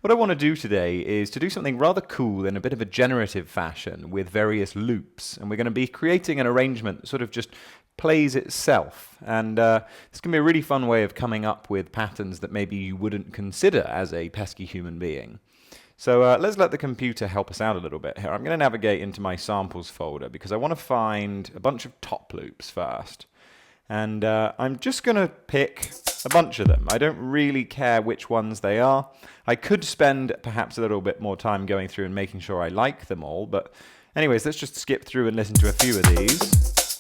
What I want to do today is to do something rather cool in a bit of a generative fashion with various loops. And we're going to be creating an arrangement that sort of just plays itself. And it's going to be a really fun way of coming up with patterns that maybe you wouldn't consider as a pesky human being. So let's let the computer help us out a little bit here. I'm going to navigate into my samples folder because I want to find a bunch of top loops first. And I'm just going to pick a bunch of them. I don't really care which ones they are. I could spend perhaps a little bit more time going through and making sure I like them all. But anyways, let's just skip through and listen to a few of these.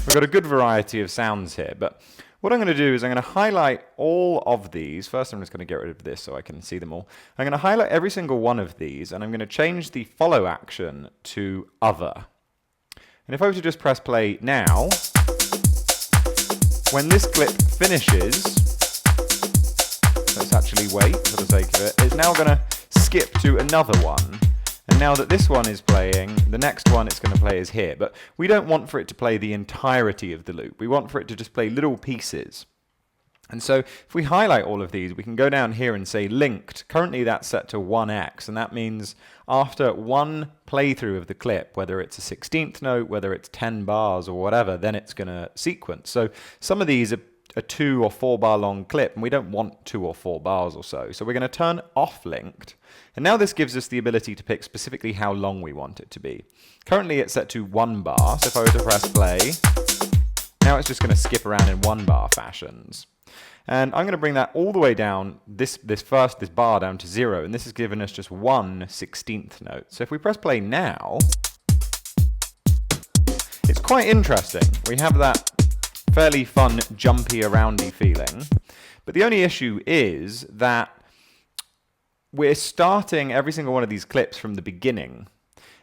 We've got a good variety of sounds here, but what I'm going to do is I'm going to highlight all of these. First, I'm just going to get rid of this so I can see them all. I'm going to highlight every single one of these, and I'm going to change the follow action to other. And if I were to just press play now, when this clip finishes, let's actually wait for the sake of it, it's now going to skip to another one. And now that this one is playing, the next one it's going to play is here. But we don't want for it to play the entirety of the loop. We want for it to just play little pieces. And so if we highlight all of these, we can go down here and say linked. Currently that's set to 1x, and that means after one playthrough of the clip, whether it's a 16th note, whether it's 10 bars or whatever, then it's going to sequence. So some of these are a 2 or 4 bar long clip, and we don't want 2 or 4 bars or so. So we're going to turn off linked. And now this gives us the ability to pick specifically how long we want it to be. Currently it's set to 1 bar, so if I were to press play, now it's just going to skip around in 1 bar fashions. And I'm going to bring that all the way down, this bar down to 0, and this has given us just 1 16th note. So if we press play now, it's quite interesting. We have that fairly fun, jumpy, aroundy feeling. But the only issue is that we're starting every single one of these clips from the beginning.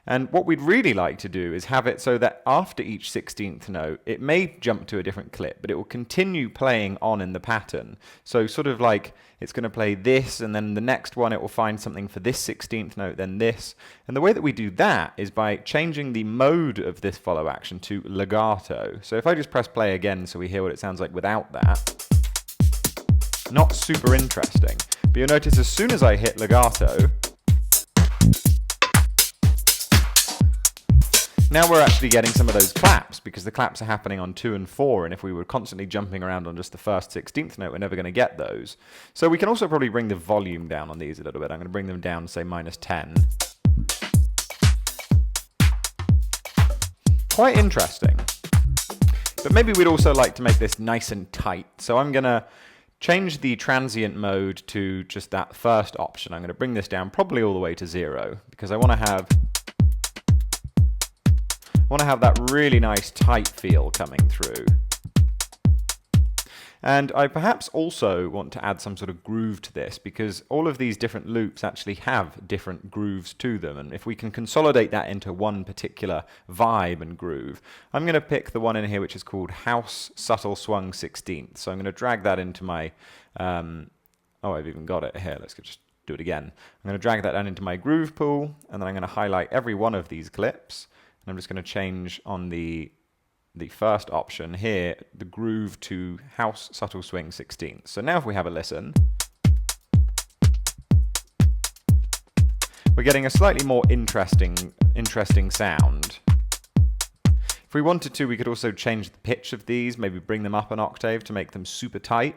And what we'd really like to do is have it so that after each 16th note, it may jump to a different clip, but it will continue playing on in the pattern. So sort of like it's going to play this, and then the next one it will find something for this 16th note, then this. And the way that we do that is by changing the mode of this follow action to legato. So if I just press play again so we hear what it sounds like without that, not super interesting. But you'll notice as soon as I hit legato, now we're actually getting some of those claps, because the claps are happening on 2 and 4, and if we were constantly jumping around on just the first 16th note, we're never going to get those. So we can also probably bring the volume down on these a little bit. I'm going to bring them down to say -10. Quite interesting. But maybe we'd also like to make this nice and tight. So I'm going to change the transient mode to just that first option. I'm going to bring this down probably all the way to 0, because I want to have that really nice tight feel coming through. And I perhaps also want to add some sort of groove to this, because all of these different loops actually have different grooves to them. And if we can consolidate that into one particular vibe and groove, I'm going to pick the one in here which is called House Subtle Swung 16th. So I'm going to drag that into my, I've even got it here. Let's just do it again. I'm going to drag that down into my groove pool, and then I'm going to highlight every one of these clips. And I'm just going to change on the first option here, the groove to House Subtle Swing 16th. So now if we have a listen, we're getting a slightly more interesting sound. If we wanted to, we could also change the pitch of these, maybe bring them up an octave to make them super tight.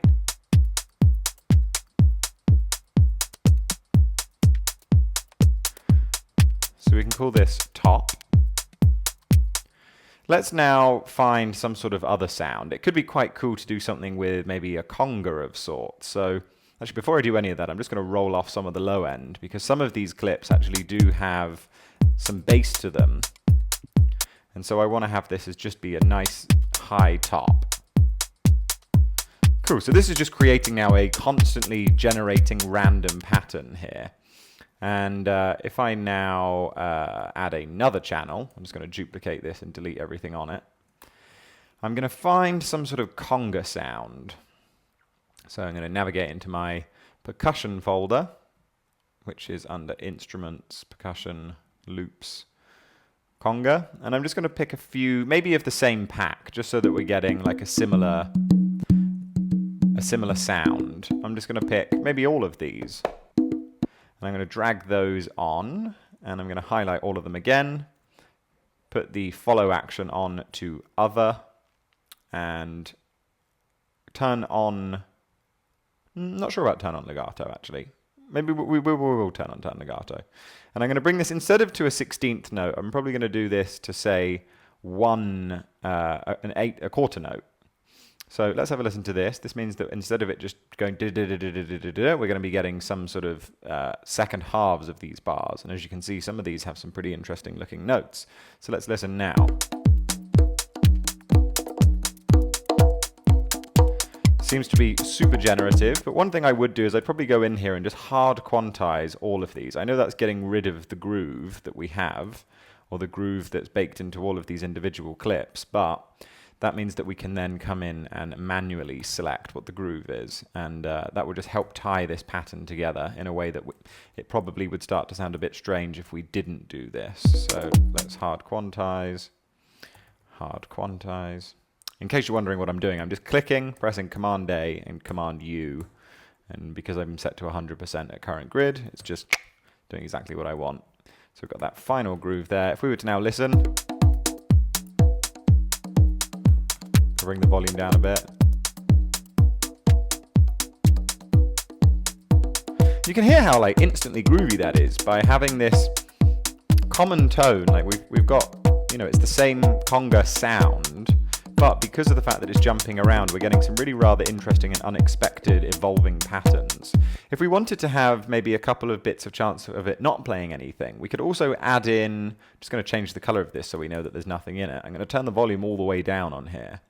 So we can call this top. Let's now find some sort of other sound. It could be quite cool to do something with maybe a conga of sorts. So actually, before I do any of that, I'm just going to roll off some of the low end, because some of these clips actually do have some bass to them. And so I want to have this as just be a nice high top. Cool, so this is just creating now a constantly generating random pattern here. And if I now add another channel, I'm just going to duplicate this and delete everything on it. I'm going to find some sort of conga sound. So I'm going to navigate into my percussion folder, which is under Instruments, Percussion, Loops, conga. And I'm just going to pick a few, maybe of the same pack, just so that we're getting like a similar similar sound, I'm just going to pick maybe all of these. And I'm going to drag those on, and I'm going to highlight all of them again, put the follow action on to other, and turn on, not sure about turn on legato actually. Maybe we will turn on legato. And I'm going to bring this, instead of to a 16th note, I'm probably going to do this to say a quarter note. So let's have a listen to this. This means that instead of it just going we're going to be getting some sort of second halves of these bars. And as you can see, some of these have some pretty interesting looking notes. So let's listen now. Seems to be super generative, but one thing I would do is I'd probably go in here and just hard quantize all of these. I know that's getting rid of the groove that we have, or the groove that's baked into all of these individual clips, but that means that we can then come in and manually select what the groove is, and that would just help tie this pattern together in a way that it probably would start to sound a bit strange if we didn't do this. So let's hard quantize. In case you're wondering what I'm doing, I'm just clicking, pressing Command A and Command U, and because I'm set to 100% at current grid, it's just doing exactly what I want. So we've got that final groove there. If we were to now listen, bring the volume down a bit. You can hear how like instantly groovy that is by having this common tone. Like we've got, you know, it's the same conga sound, but because of the fact that it's jumping around, we're getting some really rather interesting and unexpected evolving patterns. If we wanted to have maybe a couple of bits of chance of it not playing anything, we could also add in, I'm just going to change the color of this so we know that there's nothing in it. I'm going to turn the volume all the way down on here.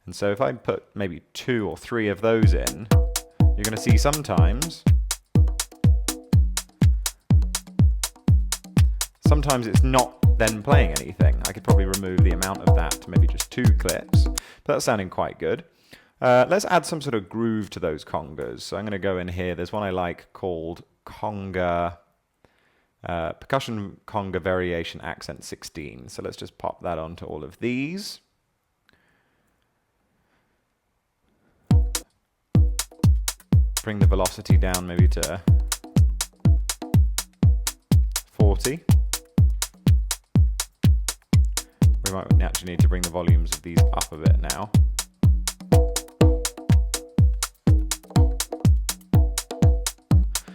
And so if I put maybe 2 or 3 of those in, you're going to see sometimes it's not then playing anything. I could probably remove the amount of that to maybe just 2 clips, but that's sounding quite good. Let's add some sort of groove to those congas. So I'm going to go in here. There's one I like called conga, percussion conga variation accent 16. So let's just pop that onto all of these. Bring the velocity down maybe to 40. We might actually need to bring the volumes of these up a bit now.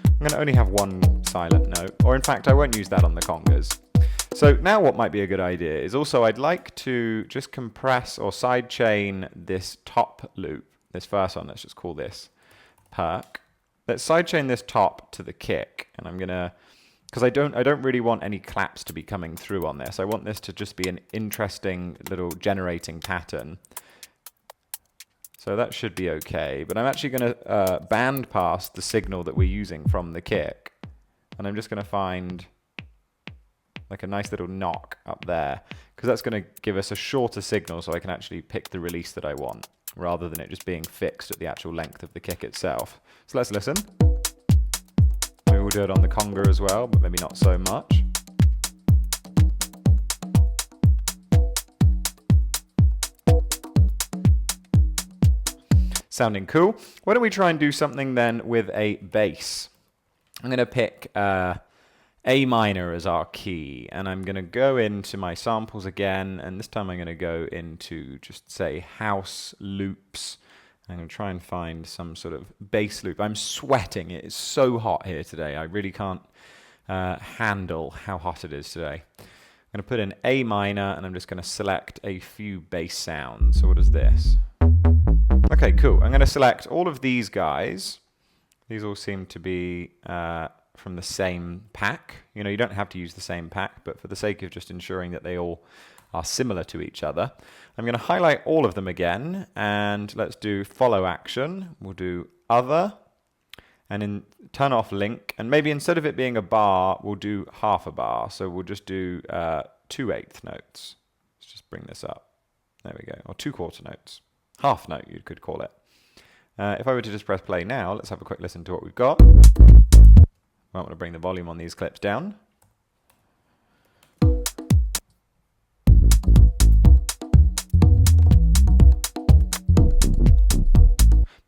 I'm going to only have one silent note, or in fact I won't use that on the congas. So now what might be a good idea is also I'd like to just compress or sidechain this top loop, this first one, let's just call this perk. Let's sidechain this top to the kick, and I'm gonna, because I don't really want any claps to be coming through on this. I want this to just be an interesting little generating pattern. So that should be okay, but I'm actually gonna band pass the signal that we're using from the kick, and I'm just gonna find like a nice little knock up there, because that's gonna give us a shorter signal so I can actually pick the release that I want, rather than it just being fixed at the actual length of the kick itself. So let's listen. Maybe we'll do it on the conga as well, but maybe not so much. Sounding cool. Why don't we try and do something then with a bass? I'm going to pick A minor as our key, and I'm going to go into my samples again, and this time I'm going to go into just say house loops. I'm going to try and find some sort of bass loop. I'm sweating. It is so hot here today. I really can't handle how hot it is today. I'm going to put in A minor, and I'm just going to select a few bass sounds. So what is this? Okay, cool. I'm going to select all of these guys. These all seem to be from the same pack. You know, you don't have to use the same pack, but for the sake of just ensuring that they all are similar to each other, I'm going to highlight all of them again, and let's do follow action. We'll do other, and then turn off link, and maybe instead of it being a bar, we'll do half a bar. So we'll just do 2/8 notes. Let's just bring this up. There we go. Or 2/4 notes. Half note, you could call it. If I were to just press play now, let's have a quick listen to what we've got. I want to bring the volume on these clips down.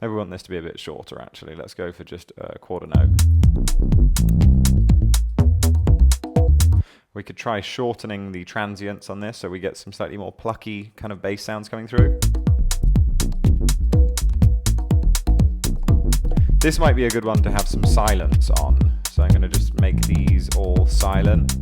Maybe we want this to be a bit shorter, actually. Let's go for just a quarter note. We could try shortening the transients on this so we get some slightly more plucky kind of bass sounds coming through. This might be a good one to have some silence on. So I'm going to just make these all silent.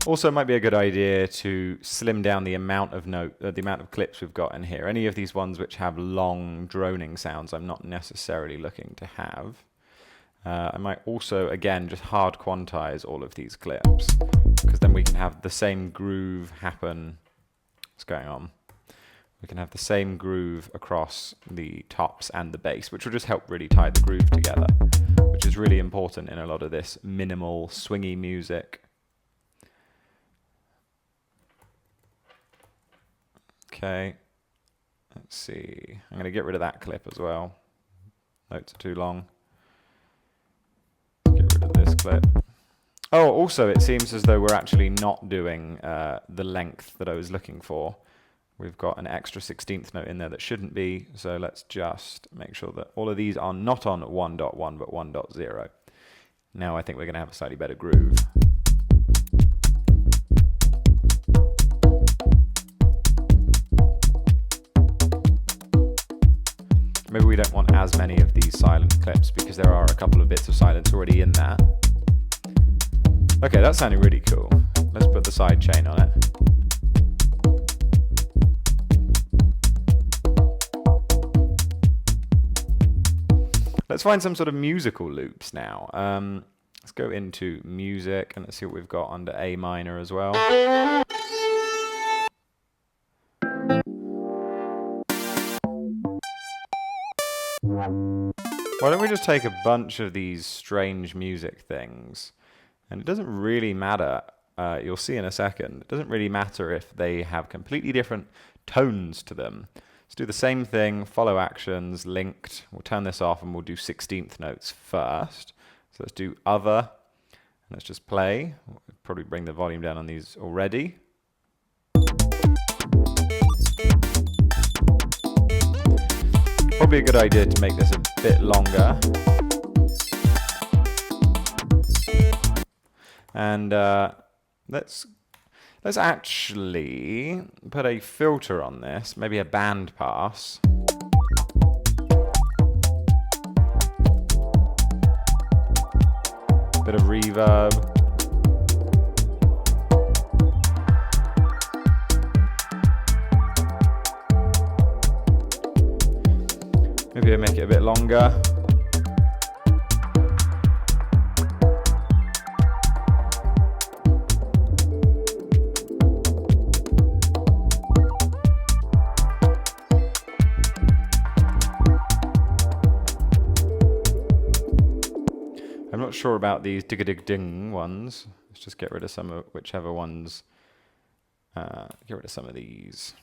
Also, it might be a good idea to slim down the amount of the amount of clips we've got in here. Any of these ones which have long droning sounds, I'm not necessarily looking to have. I might also, again, just hard quantize all of these clips, because then we can have the same groove happen. What's going on? We can have the same groove across the tops and the bass, which will just help really tie the groove together, which is really important in a lot of this minimal, swingy music. Okay, let's see. I'm going to get rid of that clip as well. Notes are too long. Get rid of this clip. Oh, also it seems as though we're actually not doing the length that I was looking for. We've got an extra 16th note in there that shouldn't be, so let's just make sure that all of these are not on 1.1 but 1.0. Now I think we're going to have a slightly better groove. Maybe we don't want as many of these silent clips because there are a couple of bits of silence already in that. Okay, that's sounding really cool. Let's put the side chain on it. Let's find some sort of musical loops now. Let's go into music and let's see what we've got under A minor as well. Why don't we just take a bunch of these strange music things, and it doesn't really matter, you'll see in a second, it doesn't really matter if they have completely different tones to them. Let's do the same thing, follow actions, linked, we'll turn this off and we'll do 16th notes first. So let's do other, and let's just play. We'll probably bring the volume down on these already. Probably a good idea to make this a bit longer. And let's actually put a filter on this, maybe a band pass. Bit of reverb. Maybe I make it a bit longer. I'm not sure about these dig-a-dig-ding ones. Let's just get rid of some of whichever ones. Get rid of some of these.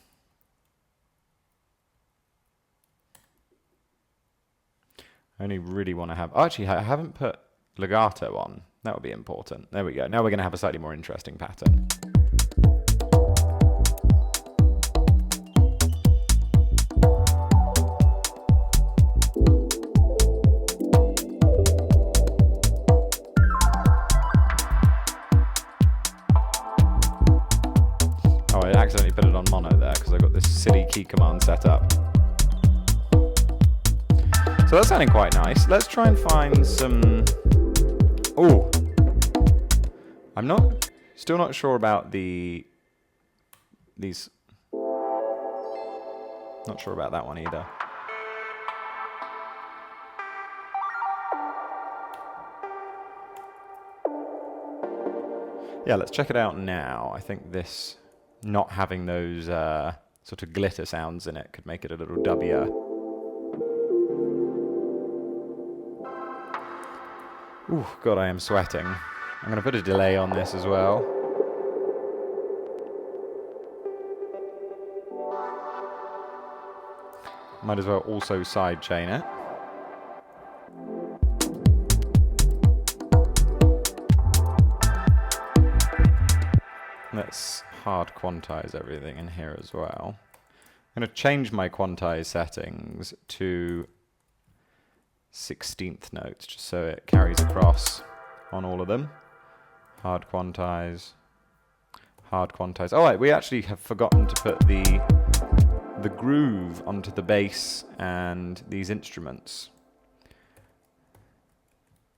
I only really want to have... Oh, actually, I haven't put legato on. That would be important. There we go. Now we're going to have a slightly more interesting pattern. Oh, I accidentally put it on mono there because I got this silly key command set up. So that's sounding quite nice. Let's try and find some... Oh! I'm still not sure about these... Not sure about that one either. Yeah, let's check it out now. I think this, not having those sort of glitter sounds in it, could make it a little dubbier. Ooh, God, I am sweating. I'm going to put a delay on this as well. Might as well also sidechain it. let's hard quantize everything in here as well. I'm going to change my quantize settings to 16th notes, just so it carries across on all of them. Hard quantize, hard quantize. Oh, right, we actually have forgotten to put the groove onto the bass and these instruments.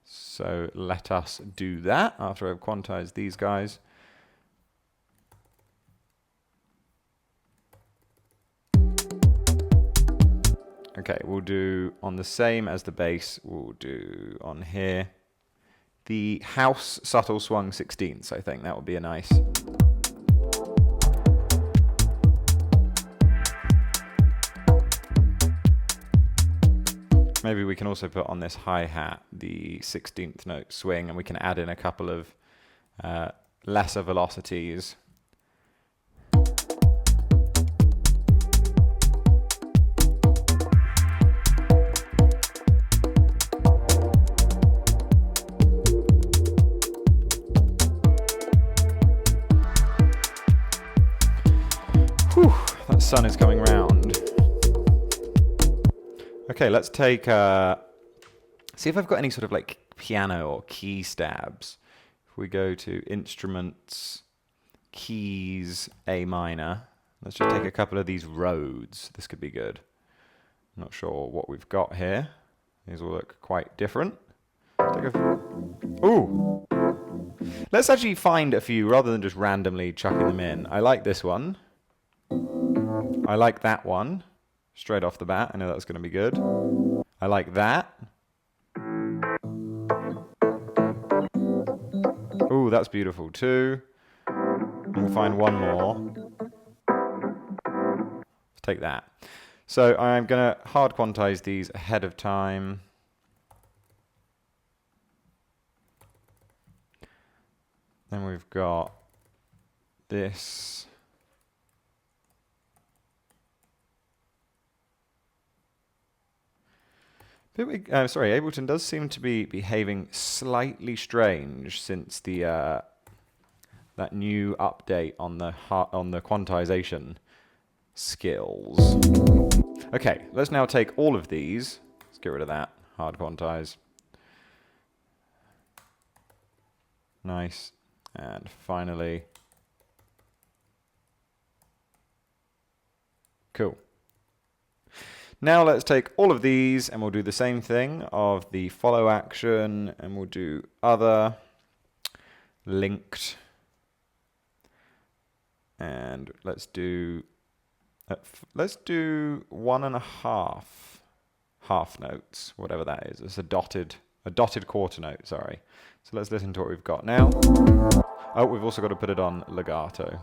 So let us do that after I've quantized these guys. Okay, we'll do on the same as the bass, we'll do on here the house subtle swung 16ths. I think that would be a nice. Maybe we can also put on this hi-hat the 16th note swing, and we can add in a couple of lesser velocities. Whew, that sun is coming round. Okay, let's take, see if I've got any sort of like piano or key stabs. If we go to Instruments, Keys, A minor, let's just take a couple of these Rhodes. This could be good. I'm not sure what we've got here. These all look quite different. Ooh! Let's actually find a few rather than just randomly chucking them in. I like this one. I like that one. Straight off the bat, I know that's going to be good. I like that. Ooh, that's beautiful too. We'll find one more. Let's take that. So I'm going to hard quantize these ahead of time. Then we've got this. Sorry, Ableton does seem to be behaving slightly strange since the that new update on the quantization skills. Okay, let's now take all of these. Let's get rid of that. Hard quantize. Nice. And finally, cool. Now let's take all of these and we'll do the same thing of the follow action, and we'll do other, linked, and let's do 1.5 half notes, whatever that is. It's a dotted quarter note, sorry. So let's listen to what we've got now. Oh, we've also got to put it on legato.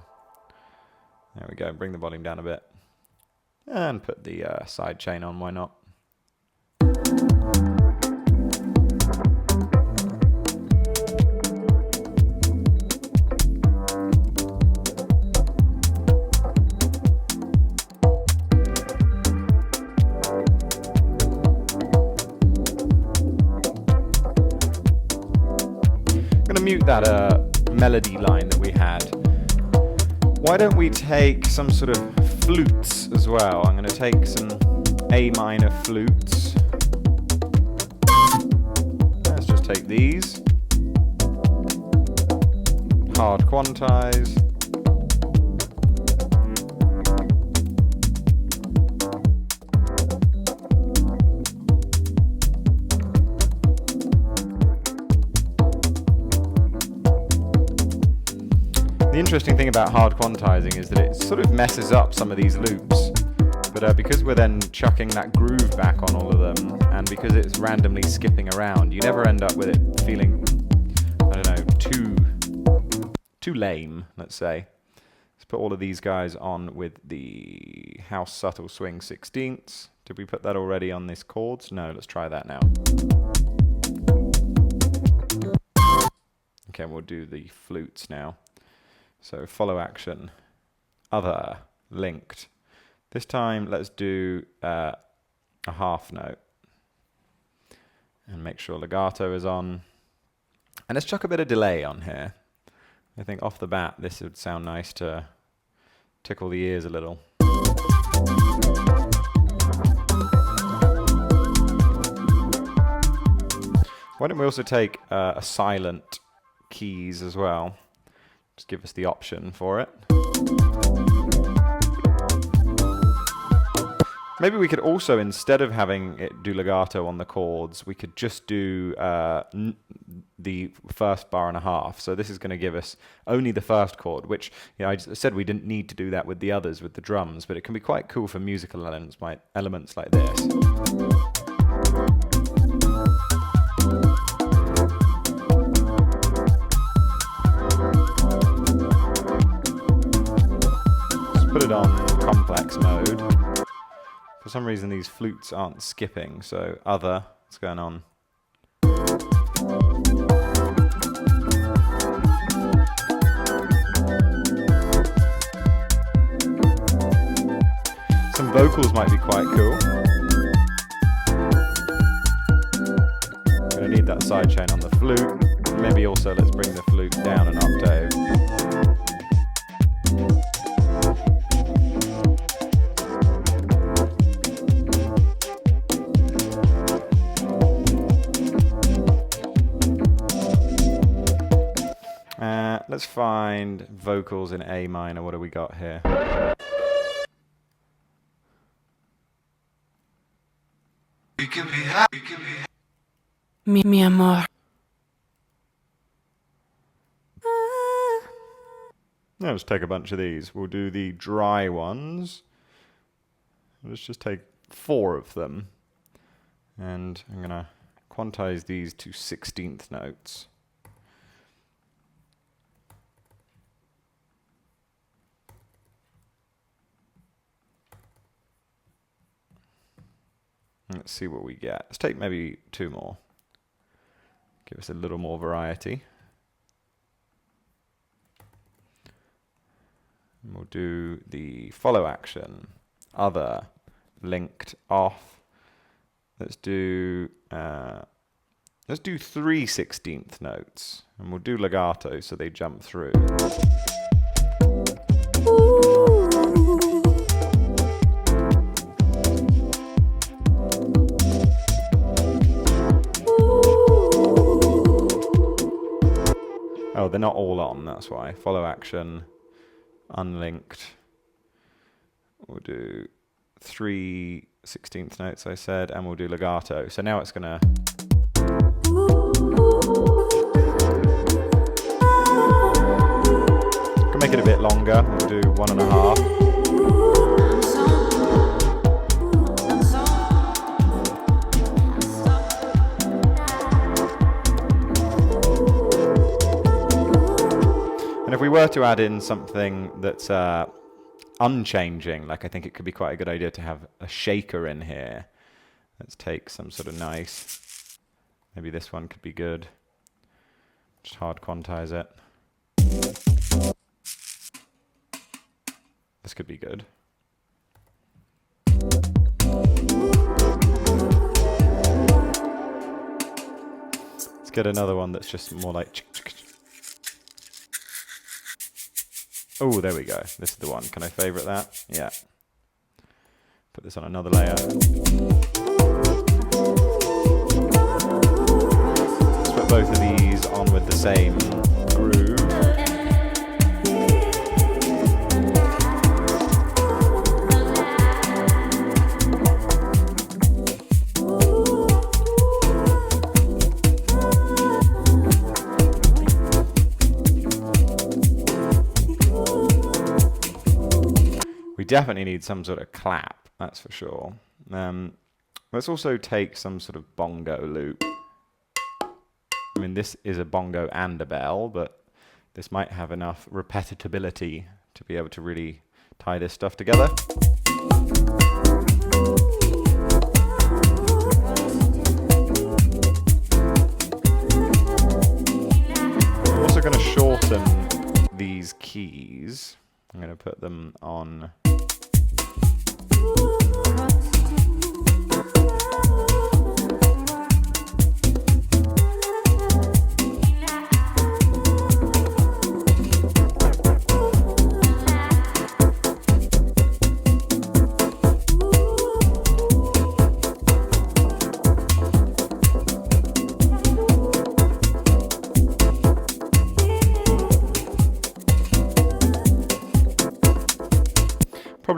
There we go, bring the volume down a bit. And put the side chain on, why not? I'm going to mute that melody line that we had. Why don't we take some sort of flutes as well? I'm going to take some A minor flutes. Let's just take these. Hard quantize. The interesting thing about hard quantizing is that it sort of messes up some of these loops, but because we're then chucking that groove back on all of them, and because it's randomly skipping around, you never end up with it feeling, I don't know, too lame, let's say. Let's put all of these guys on with the house subtle swing 16ths. Did we put that already on these chords? No, let's try that now. Okay, we'll do the flutes now. So follow action, other, linked. This time let's do a half note. And make sure legato is on. And let's chuck a bit of delay on here. I think off the bat this would sound nice to tickle the ears a little. Why don't we also take a silent keys as well? Just give us the option for it. Maybe we could also, instead of having it do legato on the chords, we could just do the first bar and a half. So this is going to give us only the first chord, which, you know, I said we didn't need to do that with the others, with the drums, but it can be quite cool for musical elements like this. Let's put it on complex mode. For some reason these flutes aren't skipping, so other, what's going on? Some vocals might be quite cool. Gonna need that sidechain on the flute. Maybe also let's bring the flute down an octave. Let's find vocals in A minor. What do we got here? Mi amor. Now let's take a bunch of these. We'll do the dry ones. Let's just take 4 of them. And I'm going to quantize these to 16th notes. Let's see what we get. Let's take maybe 2 more. Give us a little more variety. And we'll do the follow action, other, linked, off. Let's do 3 16th notes, and we'll do legato so they jump through. Oh, they're not all on, that's why. Follow action, unlinked. We'll do 3 16th notes, I said, and we'll do legato. So now it's going to... Can make it a bit longer. We'll do 1.5. And if we were to add in something that's unchanging, like I think it could be quite a good idea to have a shaker in here. Let's take some sort of nice, maybe this one could be good. Just hard quantize it. This could be good. Let's get another one that's just more like... Oh, there we go. This is the one. Can I favorite that? Yeah. Put this on another layer. Let's put both of these on with the same groove. Definitely need some sort of clap, that's for sure. Let's also take some sort of bongo loop. I mean, this is a bongo and a bell, but this might have enough repetitability to be able to really tie this stuff together. I'm also going to shorten these keys. I'm going to put them on...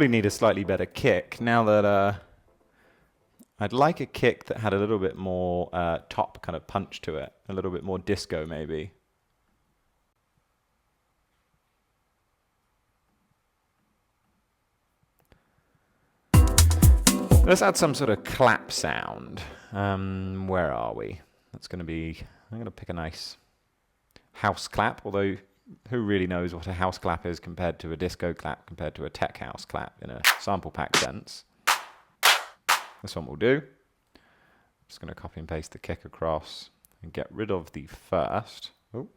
probably need a slightly better kick now that I'd like a kick that had a little bit more top kind of punch to it, a little bit more disco maybe. Let's add some sort of clap sound. Where are we? That's going to be, I'm going to pick a nice house clap, although who really knows what a house clap is compared to a disco clap, compared to a tech house clap in a sample pack sense. This one will do. Just going to copy and paste the kick across and get rid of the first. Oh,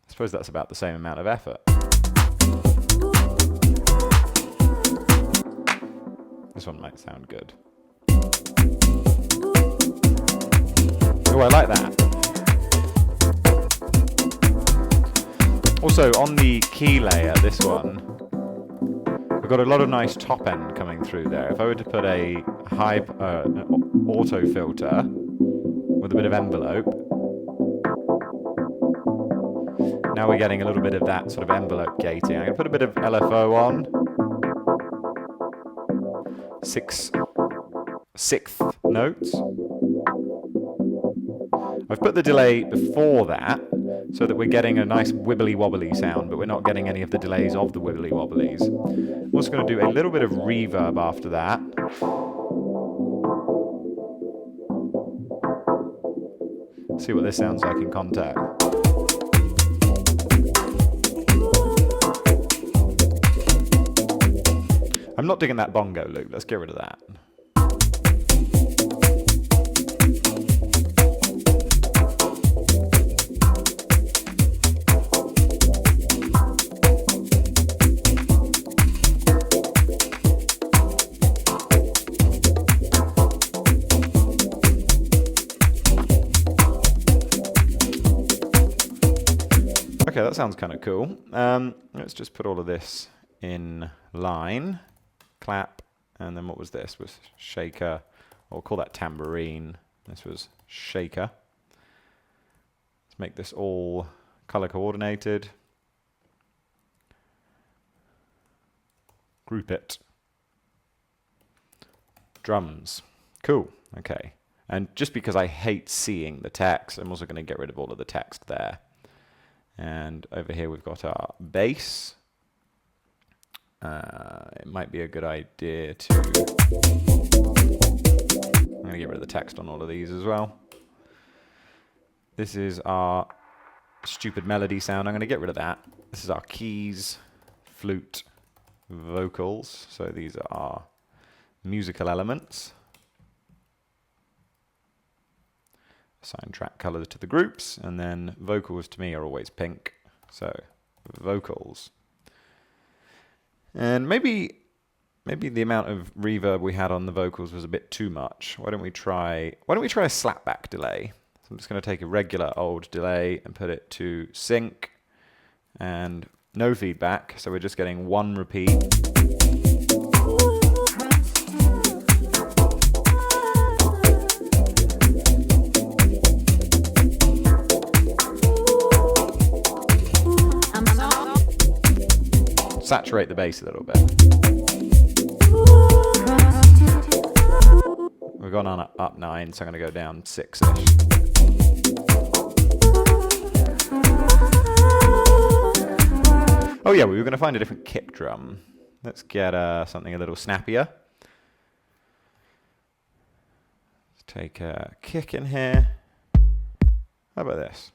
I suppose that's about the same amount of effort. This one might sound good. Oh, I like that. Also, on the key layer, this one, we've got a lot of nice top end coming through there. If I were to put a high auto filter with a bit of envelope, now we're getting a little bit of that sort of envelope gating. I'm going to put a bit of LFO on. Sixth notes. I've put the delay before that so that we're getting a nice wibbly wobbly sound, but we're not getting any of the delays of the wibbly wobblies. I'm also going to do a little bit of reverb after that. See what this sounds like in contact. I'm not digging that bongo loop. Let's get rid of that. Okay, that sounds kind of cool. Let's just put all of this in line. Clap, and then what was this? Was shaker, or we'll call that tambourine. This was shaker. Let's make this all color coordinated. Group it. Drums. Cool. Okay. And just because I hate seeing the text, I'm also going to get rid of all of the text there. And over here we've got our bass. It might be a good idea to... I'm going to get rid of the text on all of these as well. This is our stupid melody sound. I'm going to get rid of that. This is our keys, flute, vocals. So these are our musical elements. Assign track colors to the groups, and then vocals to me are always pink. So vocals. And maybe the amount of reverb we had on the vocals was a bit too much. Why don't we try a slapback delay? So I'm just going to take a regular old delay and put it to sync and no feedback. So we're just getting one repeat. Saturate the bass a little bit. We've gone on up 9, so I'm going to go down 6-ish. Oh yeah, we were going to find a different kick drum. Let's get something a little snappier. Let's take a kick in here. How about this?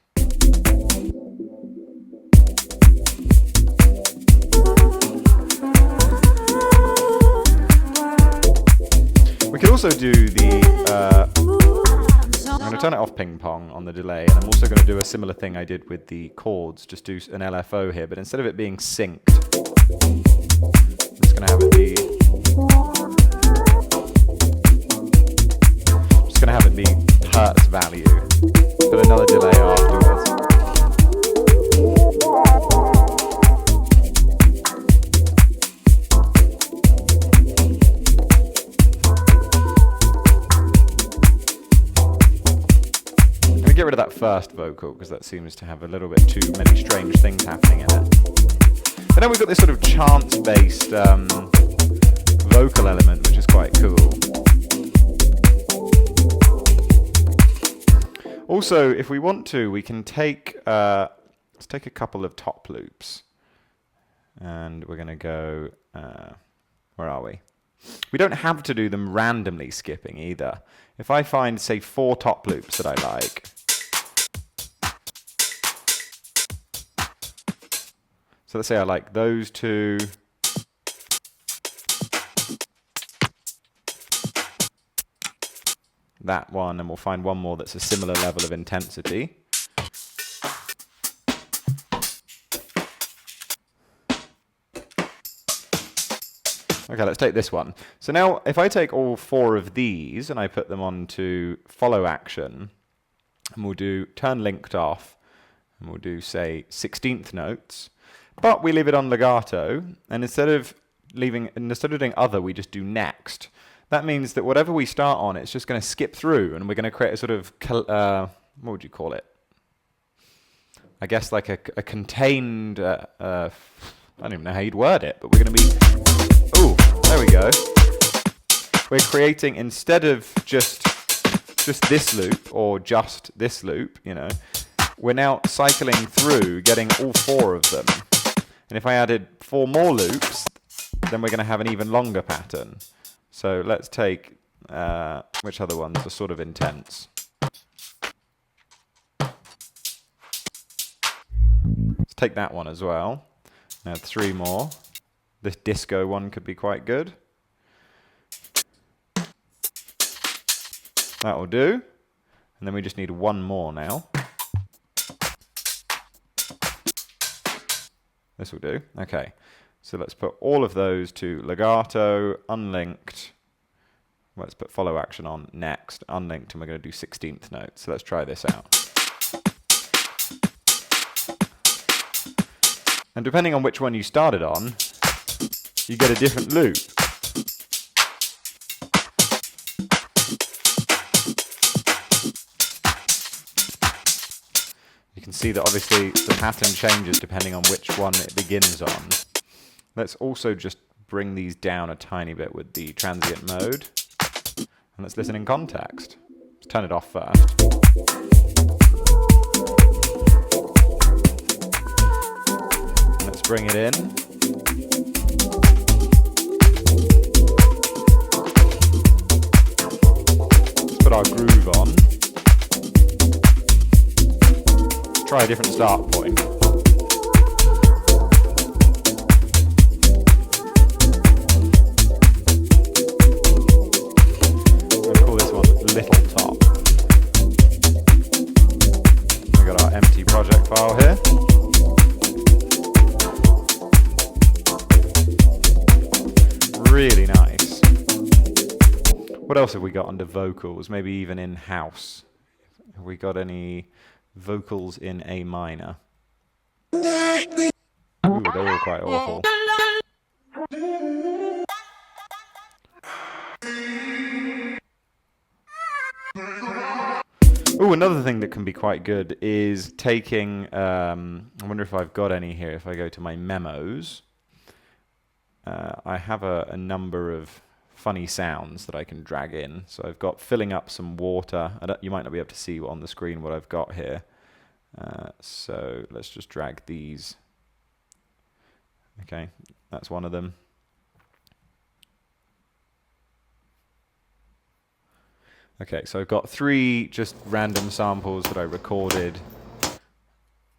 We could also do the, I'm going to turn it off ping pong on the delay, and I'm also going to do a similar thing I did with the chords, just do an LFO here, but instead of it being synced, I'm just going to have it be, hertz value, put another delay afterwards. Get rid of that first vocal because that seems to have a little bit too many strange things happening in it. And then we've got this sort of chance-based vocal element, which is quite cool. Also, if we want to, we can take, let's take a couple of top loops. And we're going to go, where are we? We don't have to do them randomly skipping either. If I find, say, 4 top loops that I like, so let's say I like those 2, that one, and we'll find one more that's a similar level of intensity. Okay, let's take this one. So now, if I take all 4 of these and I put them onto follow action, and we'll do turn linked off, and we'll do, say, 16th notes, but we leave it on legato, and instead of doing other, we just do next. That means that whatever we start on, it's just going to skip through, and we're going to create a sort of, what would you call it? I guess like a contained, I don't even know how you'd word it, but we're going to be, oh, there we go. We're creating, instead of just this loop, or just this loop, you know, we're now cycling through, getting all 4 of them. And if I added 4 more loops, then we're going to have an even longer pattern. So let's take, which other ones are sort of intense? Let's take that one as well. Now 3 more. This disco one could be quite good. That will do. And then we just need 1 more now. This will do. Okay. So let's put all of those to legato, unlinked. Let's put follow action on next, unlinked, and we're going to do 16th notes. So let's try this out. And depending on which one you started on, you get a different loop. You can see that obviously the pattern changes depending on which one it begins on. Let's also just bring these down a tiny bit with the transient mode. And let's listen in context. Let's turn it off first. Let's bring it in. Let's put our groove on. Let's try a different start point. Little top. We've got our empty project file here. Really nice. What else have we got under vocals? Maybe even in house. Have we got any vocals in A minor? Ooh, they're all quite awful. Oh, another thing that can be quite good is taking, I wonder if I've got any here. If I go to my memos, I have a number of funny sounds that I can drag in. So I've got filling up some water. You might not be able to see on the screen what I've got here. So let's just drag these. Okay, that's one of them. Okay, so I've got 3 just random samples that I recorded.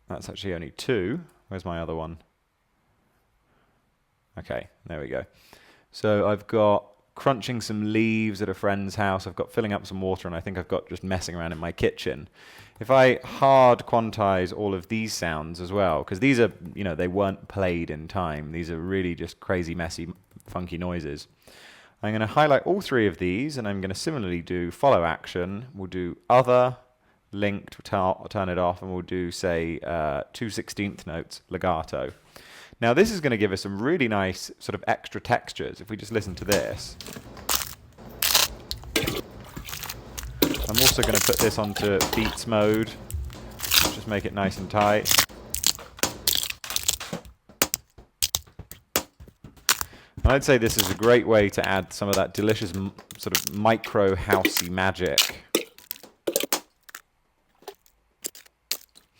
That's actually only 2. Where's my other one? Okay, there we go. So I've got crunching some leaves at a friend's house. I've got filling up some water, and I think I've got just messing around in my kitchen. If I hard quantize all of these sounds as well, because these are, you know, they weren't played in time. These are really just crazy, messy, funky noises. I'm going to highlight all 3 of these, and I'm going to similarly do follow action. We'll do other, linked, turn it off, and we'll do, say, 2 16th notes, legato. Now this is going to give us some really nice sort of extra textures. If we just listen to this. I'm also going to put this onto beats mode. Just make it nice and tight. I'd say this is a great way to add some of that delicious sort of micro housey magic.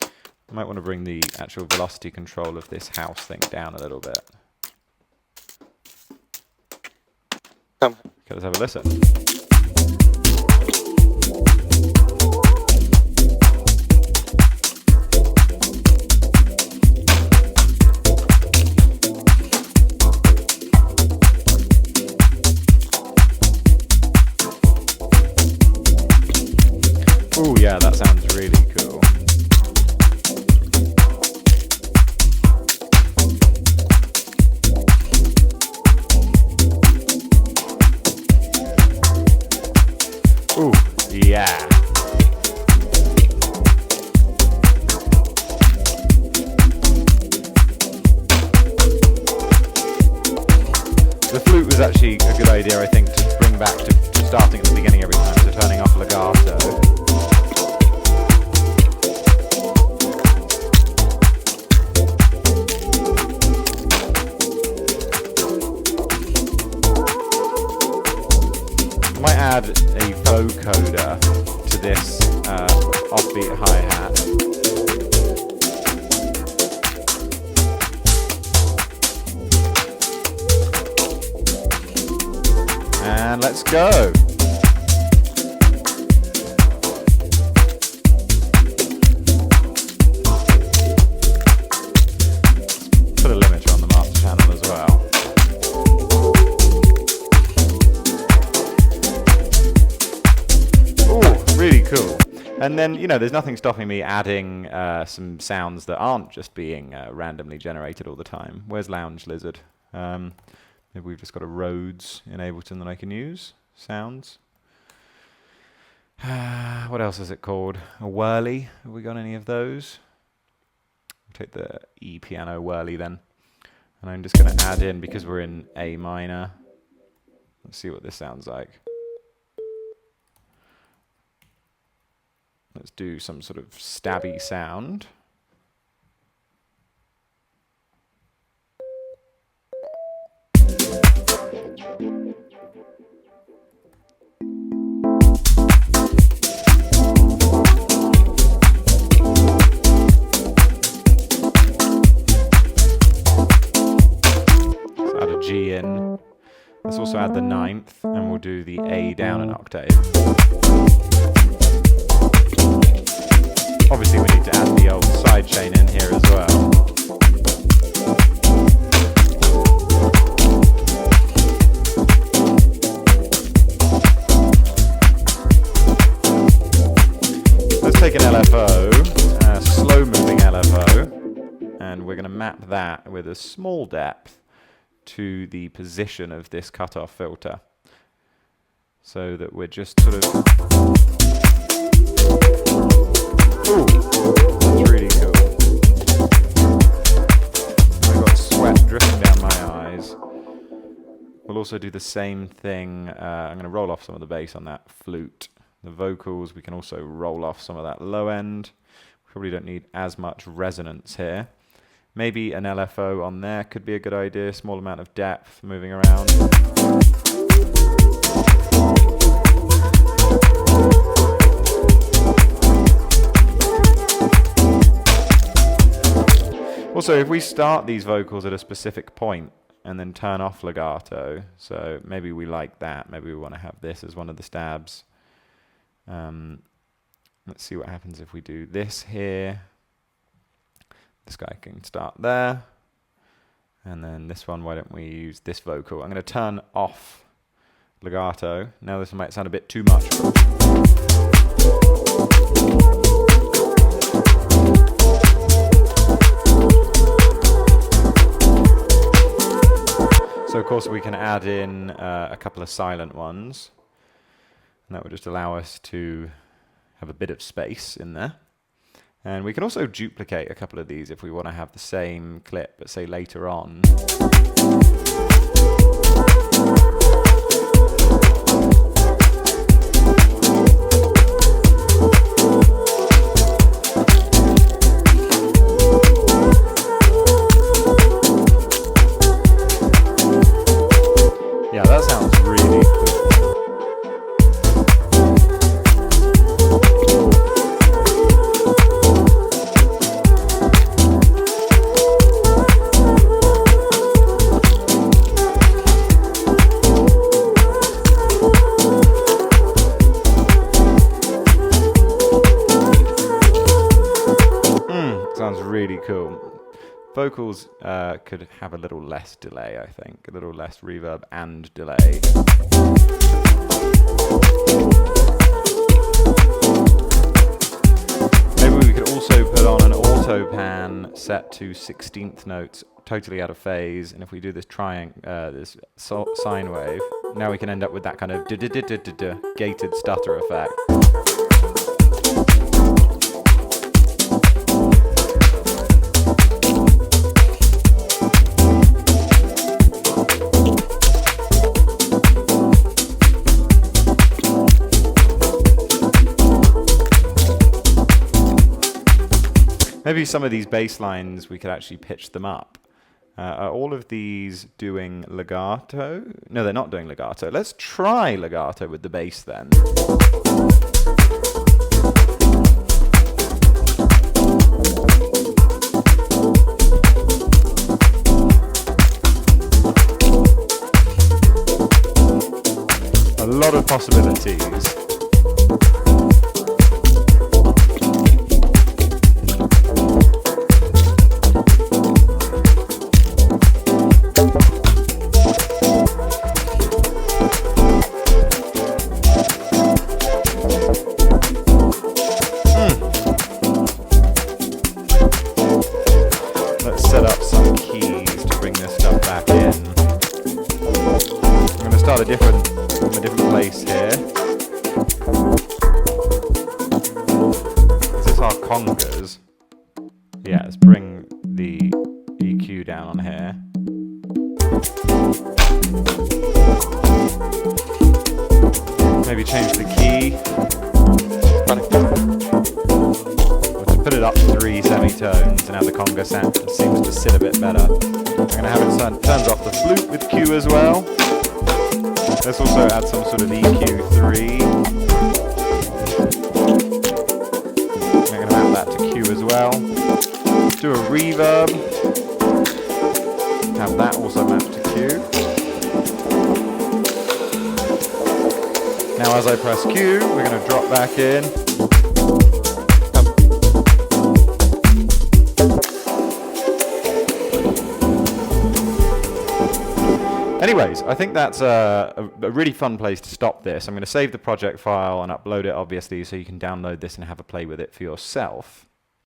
I might want to bring the actual velocity control of this house thing down a little bit. Okay, let's have a listen. Ooh, yeah, that sounds really cool. Ooh, yeah. The flute was actually a good idea, I think, to bring back to starting at the beginning every time, so turning off legato. I might add a vocoder to this offbeat hi-hat. And let's go. Put a limiter on the master channel as well. Really cool. And then, you know, there's nothing stopping me adding some sounds that aren't just being randomly generated all the time. Where's Lounge Lizard? Maybe we've just got a Rhodes in Ableton that I can use. Sounds. What else is it called? A whirly? Have we got any of those? I'll take the E piano whirly then. And I'm just going to add in, because we're in A minor. Let's see what this sounds like. Let's do some sort of stabby sound. Let's add a G in. Let's also add the 9th, and we'll do the A down an octave. Obviously we need to add the old sidechain in here as well. Let's take an LFO, a slow moving LFO, and we're going to map that with a small depth to the position of this cutoff filter, so that we're just sort of... Ooh, that's really cool. I've got sweat dripping down my eyes. We'll also do the same thing. I'm going to roll off some of the bass on that flute. The vocals, we can also roll off some of that low end. Probably don't need as much resonance here. Maybe an LFO on there could be a good idea. Small amount of depth moving around. Also, if we start these vocals at a specific point and then turn off legato, so maybe we like that, maybe we want to have this as one of the stabs. Let's see what happens if we do this here. This guy can start there. And then this one, why don't we use this vocal? I'm going to turn off legato. Now this might sound a bit too much. So of course we can add in a couple of silent ones, and that would just allow us to have a bit of space in there. And we can also duplicate a couple of these if we want to have the same clip, but say later on. really cool. Vocals could have a little less delay, I think. A little less reverb and delay. Maybe we could also put on an auto pan set to 16th notes, totally out of phase. And if we do this this sine wave, now we can end up with that kind of gated stutter effect. Maybe some of these bass lines, we could actually pitch them up. Are all of these doing legato? No, they're not doing legato. Let's try legato with the bass then. A lot of possibilities. Let's set up some keys to bring this stuff back in. I'm going to start from a different place here. Is this our congas? Yeah, let's bring the EQ down on here. Maybe change the key. Let's put it up 3 semitones, and now the conga sound seems to sit a bit better. I'm going to have it turns off the flute with Q as well. Let's also add some sort of EQ3. I'm going to map that to Q as well. Do a reverb. Have that also mapped to Q. Now as I press Q, we're going to drop back in. Anyways, I think that's a really fun place to stop this. I'm going to save the project file and upload it, obviously, so you can download this and have a play with it for yourself.